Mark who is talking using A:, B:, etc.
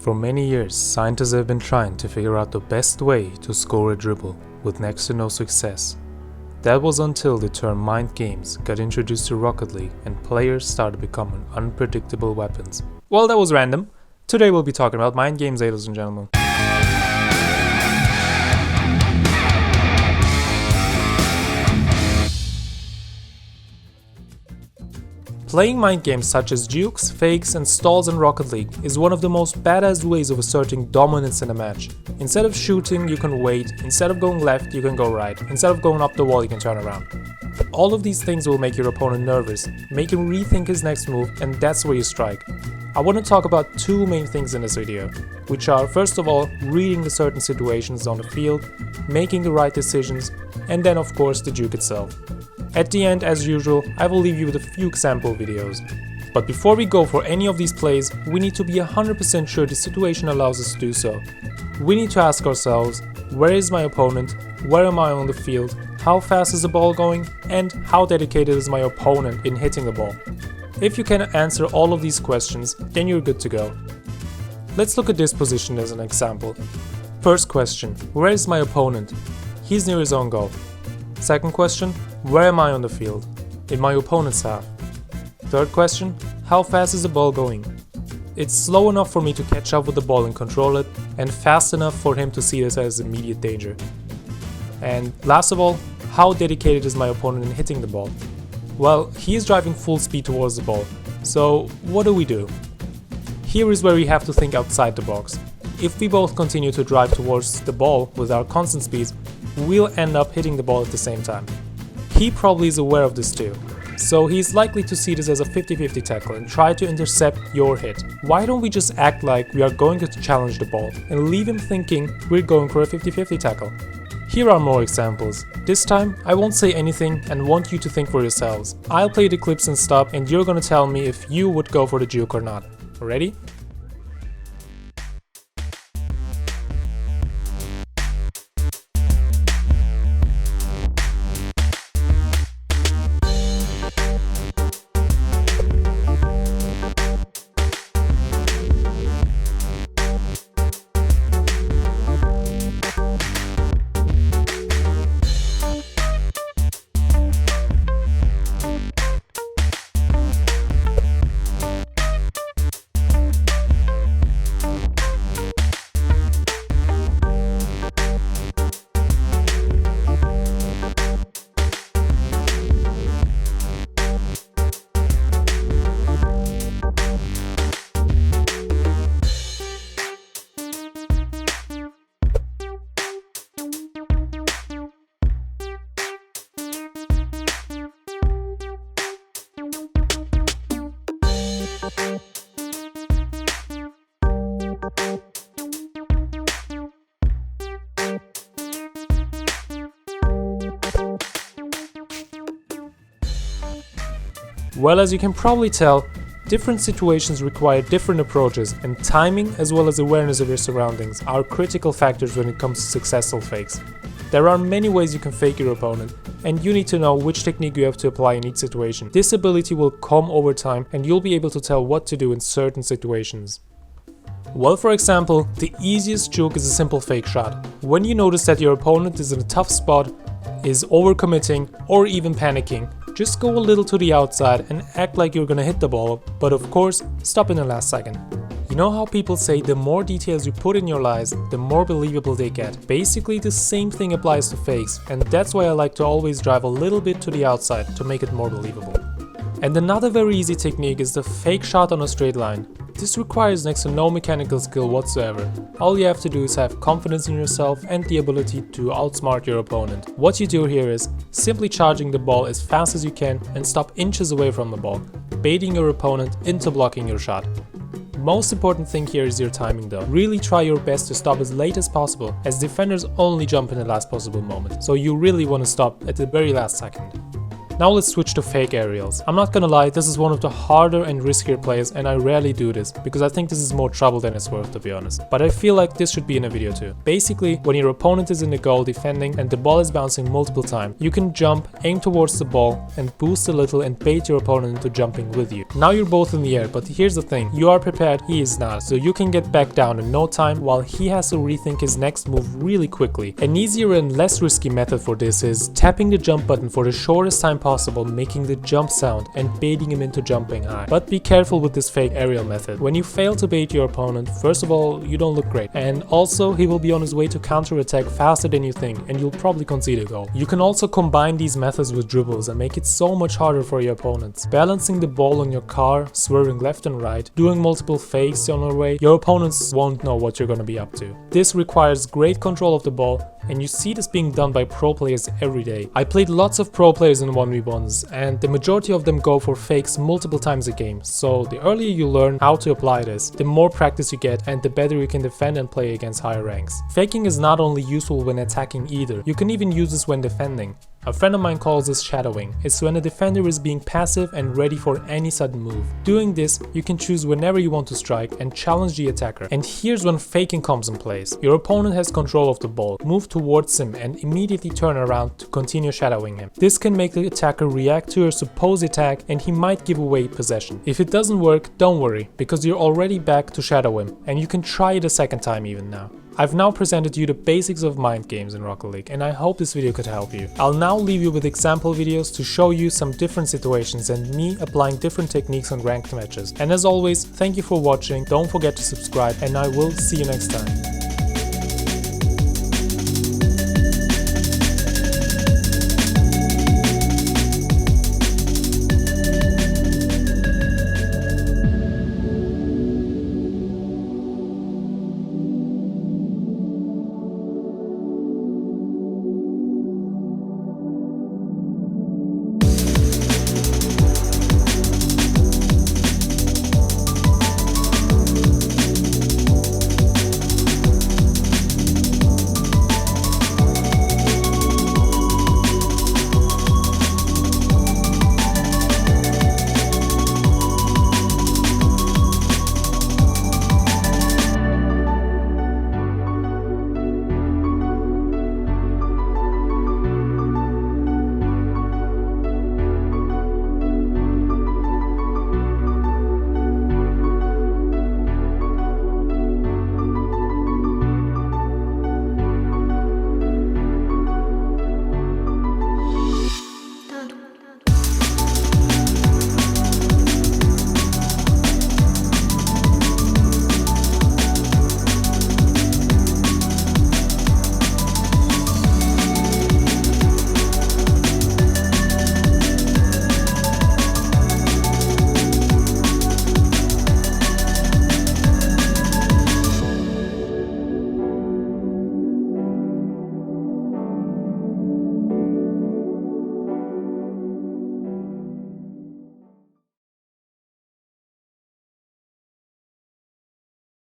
A: For many years, scientists have been trying to figure out the best way to score a dribble, with next to no success. That was until the term mind games got introduced to Rocket League and players started becoming unpredictable weapons. Well, that was random. Today we'll be talking about mind games, ladies and gentlemen. Playing mind games such as Jukes, fakes and stalls in Rocket League is one of the most badass ways of asserting dominance in a match. Instead of shooting, you can wait. Instead of going left, you can go right. Instead of going up the wall, you can turn around. All of these things will make your opponent nervous, make him rethink his next move, and that's where you strike. I want to talk about two main things in this video, which are first of all, reading the certain situations on the field, making the right decisions, and then of course the juke itself. At the end, as usual, I will leave you with a few example videos. But before we go for any of these plays, we need to be 100% sure the situation allows us to do so. We need to ask ourselves, where is my opponent, where am I on the field, how fast is the ball going, and how dedicated is my opponent in hitting the ball. If you can answer all of these questions, then you're good to go. Let's look at this position as an example. First question, where is my opponent? He's near his own goal. Second question, where am I on the field? In my opponent's half. Third question, how fast is the ball going? It's slow enough for me to catch up with the ball and control it, and fast enough for him to see this as immediate danger. And last of all, how dedicated is my opponent in hitting the ball? Well, he is driving full speed towards the ball, so what do? Here is where we have to think outside the box. If we both continue to drive towards the ball with our constant speeds, we'll end up hitting the ball at the same time. He probably is aware of this too, so he's likely to see this as a 50-50 tackle and try to intercept your hit. Why don't we just act like we are going to challenge the ball and leave him thinking we're going for a 50-50 tackle? Here are more examples. This time, I won't say anything and want you to think for yourselves. I'll play the clips and stop and you're gonna tell me if you would go for the juke or not. Ready? Well, as you can probably tell, different situations require different approaches, and timing as well as awareness of your surroundings are critical factors when it comes to successful fakes. There are many ways you can fake your opponent, and you need to know which technique you have to apply in each situation. This ability will come over time and you'll be able to tell what to do in certain situations. Well, for example, the easiest juke is a simple fake shot. When you notice that your opponent is in a tough spot, is overcommitting or even panicking, just go a little to the outside and act like you're gonna hit the ball, but of course, stop in the last second. You know how people say the more details you put in your lies, the more believable they get. Basically, the same thing applies to fakes, and that's why I like to always drive a little bit to the outside to make it more believable. And another very easy technique is the fake shot on a straight line. This requires next to no mechanical skill whatsoever. All you have to do is have confidence in yourself and the ability to outsmart your opponent. What you do here is simply charging the ball as fast as you can and stop inches away from the ball, baiting your opponent into blocking your shot. Most important thing here is your timing though. Really try your best to stop as late as possible, as defenders only jump in the last possible moment, so you really want to stop at the very last second. Now let's switch to fake aerials. I'm not gonna lie, this is one of the harder and riskier plays, and I rarely do this because I think this is more trouble than it's worth, to be honest. But I feel like this should be in a video too. Basically, when your opponent is in the goal defending and the ball is bouncing multiple times, you can jump, aim towards the ball, and boost a little and bait your opponent into jumping with you. Now you're both in the air, but here's the thing, you are prepared, he is not, so you can get back down in no time while he has to rethink his next move really quickly. An easier and less risky method for this is tapping the jump button for the shortest time possible, making the jump sound and baiting him into jumping high. But be careful with this fake aerial method. When you fail to bait your opponent, first of all, you don't look great, and also he will be on his way to counter-attack faster than you think, and you'll probably concede a goal. You can also combine these methods with dribbles and make it so much harder for your opponents. Balancing the ball on your car, swerving left and right, doing multiple fakes on your way, your opponents won't know what you're gonna be up to. This requires great control of the ball, and you see this being done by pro players every day. I played lots of pro players in 1v1s, and the majority of them go for fakes multiple times a game, so the earlier you learn how to apply this, the more practice you get and the better you can defend and play against higher ranks. Faking is not only useful when attacking either, you can even use this when defending. A friend of mine calls this shadowing. It's when a defender is being passive and ready for any sudden move. Doing this, you can choose whenever you want to strike and challenge the attacker. And here's when faking comes in place. Your opponent has control of the ball, move towards him and immediately turn around to continue shadowing him. This can make the attacker react to your supposed attack and he might give away possession. If it doesn't work, don't worry, because you're already back to shadow him and you can try it a second time even now. I've now presented you the basics of mind games in Rocket League, and I hope this video could help you. I'll now leave you with example videos to show you some different situations and me applying different techniques on ranked matches. And as always, thank you for watching, don't forget to subscribe, and I will see you next time.